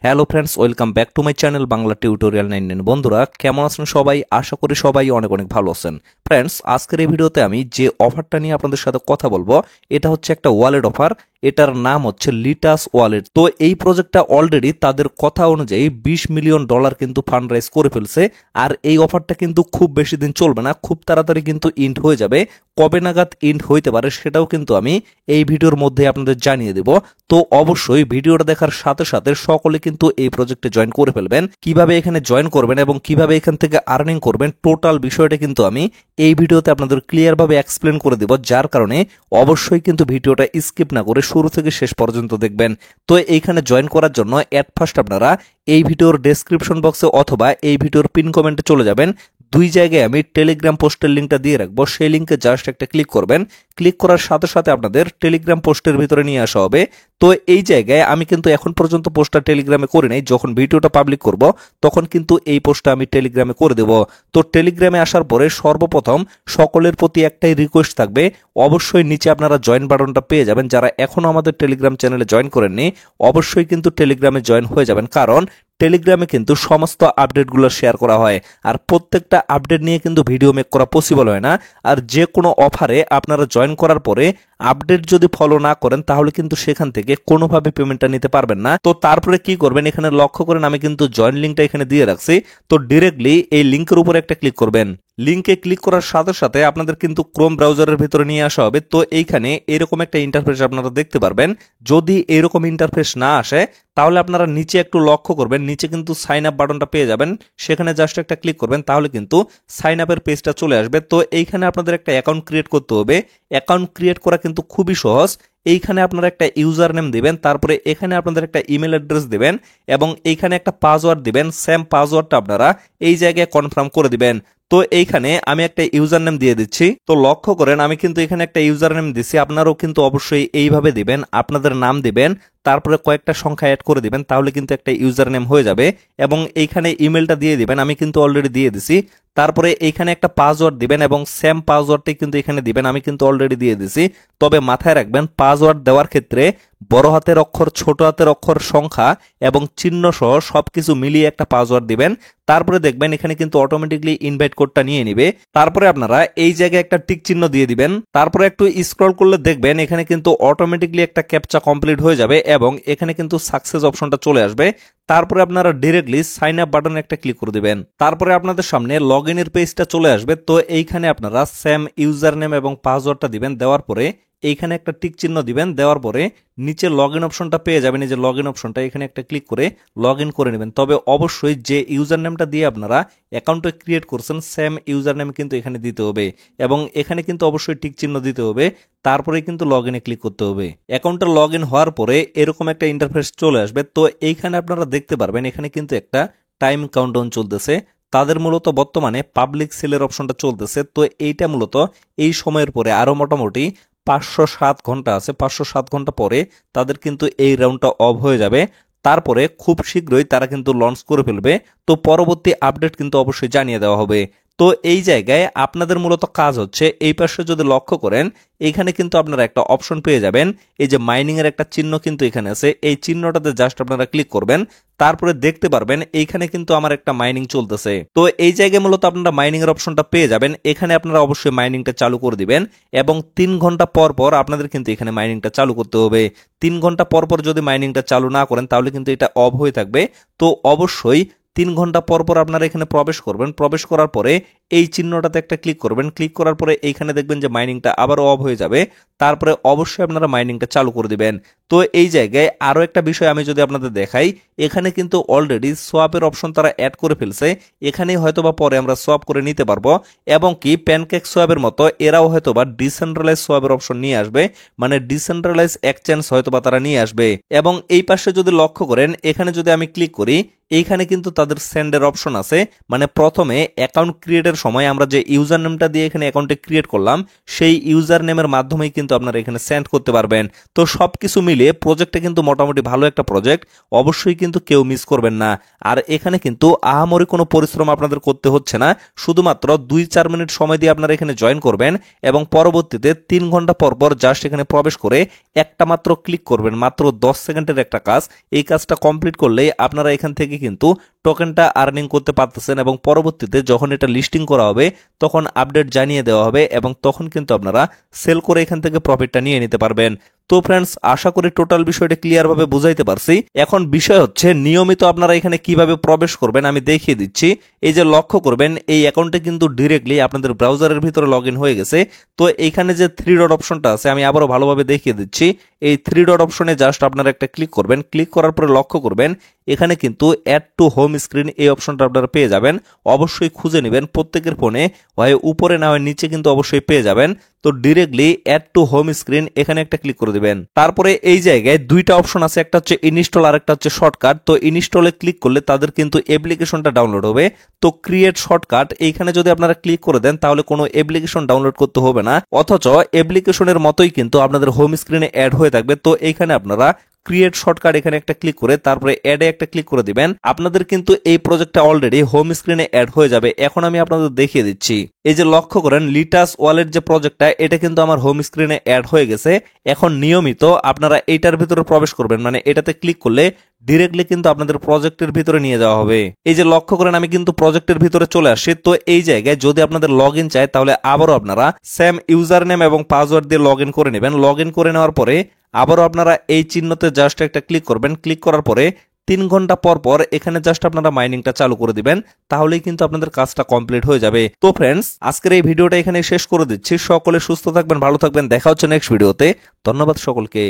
Hello friends, welcome back to my channel Bangla tutorial 99। বন্ধুরা কেমন আছেন সবাই? আশা করি সবাই অনেক অনেক ভালো আছেন। ফ্রেন্ডস, আজকের এই ভিডিওতে আমি যে অফারটা নিয়ে আপনাদের সাথে কথা বলবো এটা হচ্ছে একটা ওয়ালেট অফার। এটার নাম হচ্ছে লিটাস ওয়ালেট। তো এই প্রজেক্টটা অলরেডি তাদের কথা অনুযায়ী $20 মিলিয়ন কিন্তু ফান্ড রাইজ করে ফেলছে। আর এই অফারটা কিন্তু খুব বেশি দিন চলবে না, খুব তাড়াতাড়ি কিন্তু ইন্ড হয়ে যাবে। কবে নাগাদ ইন্ড হইতে পারে সেটাও কিন্তু আমি এই ভিডিওর মধ্যে আপনাদের জানিয়ে দেব। তো অবশ্যই ভিডিওটা দেখার সাথে সাথে সকলে কিন্তু এই প্রজেক্টে জয়েন করে ফেলবেন। কিভাবে এখানে জয়েন করবেন এবং কিভাবে এখান থেকে আর্নিং করবেন টোটাল বিষয়টা কিন্তু আমি এই ভিডিওতে আপনাদের ক্লিয়ার ভাবে এক্সপ্লেন করে দেব, যার কারণে অবশ্যই কিন্তু ভিডিওটা স্কিপ না করে শুরু থেকে শেষ পর্যন্ত দেখবেন। তো এইখানে জয়েন করার জন্য এট ফার্স্ট আপনারা এই ভিডিওর ডেসক্রিপশন বক্সে অথবা এই ভিডিওর পিন কমেন্টে চলে যাবেন। দুই জায়গায় আমি টেলিগ্রাম পোস্টের লিঙ্কটা দিয়ে রাখবো, সেই লিঙ্কে জাস্ট একটা ক্লিক করবেন। ক্লিক করার সাথে সাথে আপনাদের টেলিগ্রাম পোস্টের ভিতরে নিয়ে আসা হবে। তো এই জায়গায় আমি কিন্তু এখন পর্যন্ত পোস্টটা টেলিগ্রামে করি নাই, যখন ভিডিওটা পাবলিক করব তখন কিন্তু এই পোস্টটা আমি টেলিগ্রামে করে দেব। তো টেলিগ্রামে আসার পরে সর্বপ্রথম সকলের প্রতি একটাই রিকোয়েস্ট থাকবে, অবশ্যই নিচে আপনারা জয়েন বাটনটা পেয়ে যাবেন। যারা এখনো আমাদের টেলিগ্রাম চ্যানেলে জয়েন করেননি অবশ্যই কিন্তু টেলিগ্রামে জয়েন হয়ে যাবেন, কারণ টেলিগ্রামে কিন্তু সমস্ত আপডেটগুলো শেয়ার করা হয়। আর প্রত্যেকটা আপডেট নিয়ে কিন্তু ভিডিও মেক করা পসিবল হয় না। আর যে কোনো অফারে আপনারা জয়েন করার পরে আপডেট যদি ফলো না করেন তাহলে কিন্তু সেখান থেকে কোনোভাবে পেমেন্টটা নিতে পারবেন না। তো তারপরে কি করবেন, এখানে লক্ষ্য করেন আমি কিন্তু জয়েন লিঙ্কটা এখানে দিয়ে রাখছি। তো ডিরেক্টলি এই লিঙ্কের উপর একটা ক্লিক করবেন। লিঙ্কে ক্লিক করার সাথে সাথে আপনাদের কিন্তু ক্রোম ব্রাউজারের ভিতরে নিয়ে আসা হবে। তো এইখানে এরকম একটা ইন্টারফেস আপনারা দেখতে পারবেন। যদি এরকম ইন্টারফেস না আসে তাহলে আপনারা নিচে একটু লক্ষ্য করবেন, নিচে কিন্তু সাইন আপ বাটনটা পেয়ে যাবেন। সেখানে জাস্ট একটা ক্লিক করবেন, তাহলে কিন্তু সাইন আপের পেজটা চলে আসবে। তো এইখানে আপনাদের একটা অ্যাকাউন্ট ক্রিয়েট করতে হবে। অ্যাকাউন্ট ক্রিয়েট করা কিন্তু খুবই সহজ। এইখানে আপনারা একটা ইউজার নেম দিবেন, তারপরে এখানে আপনাদের একটা ইমেল অ্যাড্রেস দিবেন এবং এইখানে একটা পাসওয়ার্ড দিবেন। সেম পাসওয়ার্ডটা আপনারা এই জায়গায় কনফার্ম করে দিবেন। তো এইখানে আমি একটা ইউজার নেম দিয়ে দিচ্ছি। তো লক্ষ্য করেন আমি কিন্তু এখানে একটা ইউজার নেম দিচ্ছি, আপনারাও কিন্তু অবশ্যই এইভাবে দিবেন। আপনাদের নাম দিবেন, তারপরে কয়েকটা সংখ্যা অ্যাড করে দিবেন, তাহলে কিন্তু একটা ইউজার নেম হয়ে যাবে। এবং এইখানে ইমেলটা দিয়ে দিবেন, আমি কিন্তু অলরেডি দিয়ে দিছি। তারপরে এইখানে একটা পাসওয়ার্ড দিবেন এবং সেম পাসওয়ার্ডটাই কিন্তু এখানে দিবেন, আমি কিন্তু অলরেডি দিয়ে দিছি। তবে মাথায় রাখবেন পাসওয়ার্ড দেওয়ার ক্ষেত্রে বড় হাতের অক্ষর, ছোট হাতের অক্ষর, সংখ্যা এবং চিহ্ন সহ সবকিছু মিলিয়ে একটা পাসওয়ার্ড দিবেন। তারপরে দেখবেন এখানে কিন্তু অটোমেটিকলি ইনভাইট কোডটা নিয়ে নিবে। তারপরে আপনারা এই জায়গায় একটা টিক চিহ্ন দিয়ে দিবেন। তারপরে একটু স্ক্রল করলে দেখবেন এখানে কিন্তু অটোমেটিকলি একটা ক্যাপচা কমপ্লিট হয়ে যাবে এবং এখানে কিন্তু সাকসেস অপশনটা চলে আসবে। তারপরে আপনারা ডিরেক্টলি সাইন আপ বাটনে একটা ক্লিক করে দিবেন। তারপরে আপনাদের সামনে লগ ইনের পেজটা চলে আসবে। তো এইখানে আপনারা সেম ইউজার নেম এবং পাসওয়ার্ডটা দিবেন। দেওয়ার পরে এইখানে একটা টিক চিহ্ন দিবেন। দেওয়ার পরে নিচে লগ ইন অপশনটা পেয়ে যাবেন। এই যে লগ ইন অপশনটা, এখানে একটা ক্লিক করে লগ ইন করে নেবেন। তবে অবশ্যই যে ইউজার নেমটা দিয়ে আপনারা অ্যাকাউন্টটা ক্রিয়েট করছেন সেম ইউজার নেম কিন্তু এখানে দিতে হবে এবং এখানে কিন্তু অবশ্যই টিক চিহ্ন দিতে হবে। তারপরে কিন্তু লগ ইনে ক্লিক করতে হবে। অ্যাকাউন্টটা লগ ইন হওয়ার পরে এরকম একটা ইন্টারফেস চলে আসবে। তো এইখানে আপনারা দেখতে পারবেন এখানে কিন্তু একটা টাইম কাউন্টডাউন চলতেছে। তাদের মূলত বর্তমানে পাবলিক সেলের অপশনটা চলতেছে। তো এইটা মূলত এই সময়ের পরে আরো মোটামুটি 507 ঘন্টা আছে। 507 ঘন্টা পরে তাদের কিন্তু এই রাউন্ডটা অফ হয়ে যাবে। তারপরে খুব শীঘ্রই তারা কিন্তু লঞ্চ করে ফেলবে। তো পরবর্তী আপডেট কিন্তু অবশ্যই জানিয়ে দেওয়া হবে। তো এই জায়গায় আপনাদের মূলত কাজ হচ্ছে, এই পাশে যদি লক্ষ্য করেন এখানে কিন্তু আপনারা একটা অপশন পেয়ে যাবেন। এই যে মাইনিং এর একটা চিহ্ন কিন্তু এখানে আছে, এই চিহ্নটাতে জাস্ট আপনারা ক্লিক করবেন। তারপরে দেখতে পারবেন এইখানে কিন্তু আমার একটা মাইনিং চলতেছে। তো এই জায়গায় মূলত আপনারা মাইনিং এর অপশনটা পেয়ে যাবেন। এখানে আপনারা অবশ্যই মাইনিংটা চালু করে দিবেন এবং 3 ঘন্টা পর পর আপনাদের কিন্তু এখানে মাইনিংটা চালু করতে হবে। 3 ঘন্টা পর পর যদি মাইনিংটা চালু না করেন তাহলে কিন্তু এটা অফ হয়ে থাকবে। তো অবশ্যই 3 ঘন্টা পর পর আপনারা এখানে প্রবেশ করবেন। প্রবেশ করার পরে এই চিহ্নটাতে একটা ক্লিক করবেন। ক্লিক করার পরে এইখানে দেখবেন যে মাইনিংটা আবারও অফ হয়ে যাবে। তারপরে অবশ্যই আপনারা মাইনিংটা চালু করে দিবেন। তো এই জায়গায় আরো একটা বিষয় আমি যদি আপনাদের দেখাই, এখানে কিন্তু অলরেডি সোয়াপের অপশন তারা অ্যাড করে ফেলছে। এখানেই হয়তোবা পরে আমরা সোয়াপ করে নিতে পারবো এবং কি প্যানকেক সোয়াপের মতো এরাও হয়তোবা ডিসেন্ট্রালাইজ সোয়াপের অপশন নিয়ে আসবে, মানে ডিসেন্ট্রালাইজ এক্সচেঞ্জ হয়তোবা তারা নিয়ে আসবে। এবং এই পাশে যদি লক্ষ্য করেন এখানে যদি আমি ক্লিক করি এইখানে কিন্তু তাদের সেন্ডের অপশন আছে। মানে প্রথমে অ্যাকাউন্ট ক্রিয়েটের সময় আমরা যে ইউজার নেমটা দিয়ে এখানে অ্যাকাউন্টে ক্রিয়েট করলাম সেই ইউজার নেমের মাধ্যমেই কিন্তু আপনারা এখানে সেন্ড করতে পারবেন। তো সবকিছু মিলিয়ে প্রজেক্টটা কিন্তু মোটামুটি ভালো একটা প্রজেক্ট, অবশ্যই কিন্তু কেউ মিস করবেন না। আর এখানে কিন্তু আহামরি কোনো পরিশ্রম আপনাদের করতে হচ্ছে না, শুধুমাত্র 2-4 মিনিট সময় দিয়ে আপনারা এখানে জয়েন করবেন এবং পরবর্তীতে 3 ঘন্টা পর পর জাস্ট এখানে প্রবেশ করে একটা মাত্র ক্লিক করবেন। মাত্র 10 সেকেন্ডের একটা কাজ, এই কাজটা কমপ্লিট করলেই আপনারা এখান থেকে কিন্তু টোকেনটা আর্নিং করতে পারতেছেন এবং পরবর্তীতে যখন এটা লিস্টিং করা হবে তখন আপডেট জানিয়ে দেওয়া হবে এবং তখন কিন্তু আপনারা সেল করে এখান থেকে প্রফিটটা নিয়ে নিতে পারবেন। তো ফ্রেন্ডস, আশা করি টোটাল বিষয়টা ক্লিয়ার ভাবে বুঝাইতে পারছি। এখন বিষয় হচ্ছে নিয়মিত আপনারা এখানে কিভাবে প্রবেশ করবেন আমি দেখিয়ে দিচ্ছি। এই যে লক্ষ্য করবেন, এই অ্যাকাউন্টে কিন্তু ডিরেক্টলি আপনাদের ব্রাউজারের ভিতরে লগ ইন হয়ে গেছে। তো এইখানে যে 3 ডট অপশনটা আছে আমি আবারও ভালোভাবে দেখিয়ে দিচ্ছি। এই 3 ডট অপশনে জাস্ট আপনারা একটা ক্লিক করবেন। ক্লিক করার পরে লক্ষ্য করবেন এখানে কিন্তু অ্যাড টু হোম স্ক্রিন এই অপশনটা আপনারা পেয়ে যাবেন। অবশ্যই খুঁজে নেবেন, প্রত্যেকের ফোনে হয় উপরে না হয় নিচে কিন্তু অবশ্যই পেয়ে যাবেন। তো directly add to home screen এখানে একটা ক্লিক করে দিবেন। তারপরে এই জায়গায় দুইটা অপশন আছে, একটা হচ্ছে ইনস্টল আর একটা হচ্ছে শর্টকাট। তো ইনস্টলে ক্লিক করলে তাদের কিন্তু অ্যাপ্লিকেশনটা ডাউনলোড হবে। তো ক্রিয়েট শর্টকাট এইখানে যদি আপনারা ক্লিক করে দেন তাহলে কোনো অ্যাপ্লিকেশন ডাউনলোড করতে হবে না, অথচ অ্যাপ্লিকেশনের মতোই কিন্তু আপনাদের হোম স্ক্রিনে অ্যাড হয়ে থাকবে। তো এইখানে আপনারা ক্রিয়েট শর্টকাট এখানে একটা ক্লিক করে তারপরে অ্যাডে একটা ক্লিক করে দিবেন। আপনাদের কিন্তু এই প্রজেক্টটা অলরেডি হোম স্ক্রিনে অ্যাড হয়ে যাবে। এখন আমি আপনাদের দেখিয়ে দিচ্ছি। এই যে লক্ষ্য করেন লিটাস ওয়ালেট যে প্রজেক্টটা, এটা কিন্তু আমার হোম স্ক্রিনে অ্যাড হয়ে গেছে। এখন নিয়মিত আপনারা এইটার ভিতরে প্রবেশ করবেন, মানে এটাতে ক্লিক করলে ডিরেক্টলি কিন্তু আপনাদের প্রজেক্টের ভিতরে নিয়ে যাওয়া হবে। এই যে লক্ষ্য করেন আমি কিন্তু প্রজেক্টের ভিতরে চলে আসছি। তো এই জায়গায় যদি আপনাদের লগ ইন চায় তাহলে আবারও আপনারা সেম ইউজার নেম এবং পাসওয়ার্ড দিয়ে লগ ইন করে নেবেন। লগ ইন করে নেওয়ার পরে আবারও আপনারা এই চিহ্নতে জাস্ট একটা ক্লিক করবেন। ক্লিক করার পরে 3 ঘন্টা পর পর এখানে জাস্ট আপনারা মাইনিংটা চালু করে দিবেন, তাহলেই কিন্তু আপনাদের কাজটা কমপ্লিট হয়ে যাবে। তো ফ্রেন্ডস, আজকের এই ভিডিওটা এখানে শেষ করে দিচ্ছি। সকলে সুস্থ থাকবেন, ভালো থাকবেন, দেখা হচ্ছে নেক্সট ভিডিওতে। ধন্যবাদ সকলকে।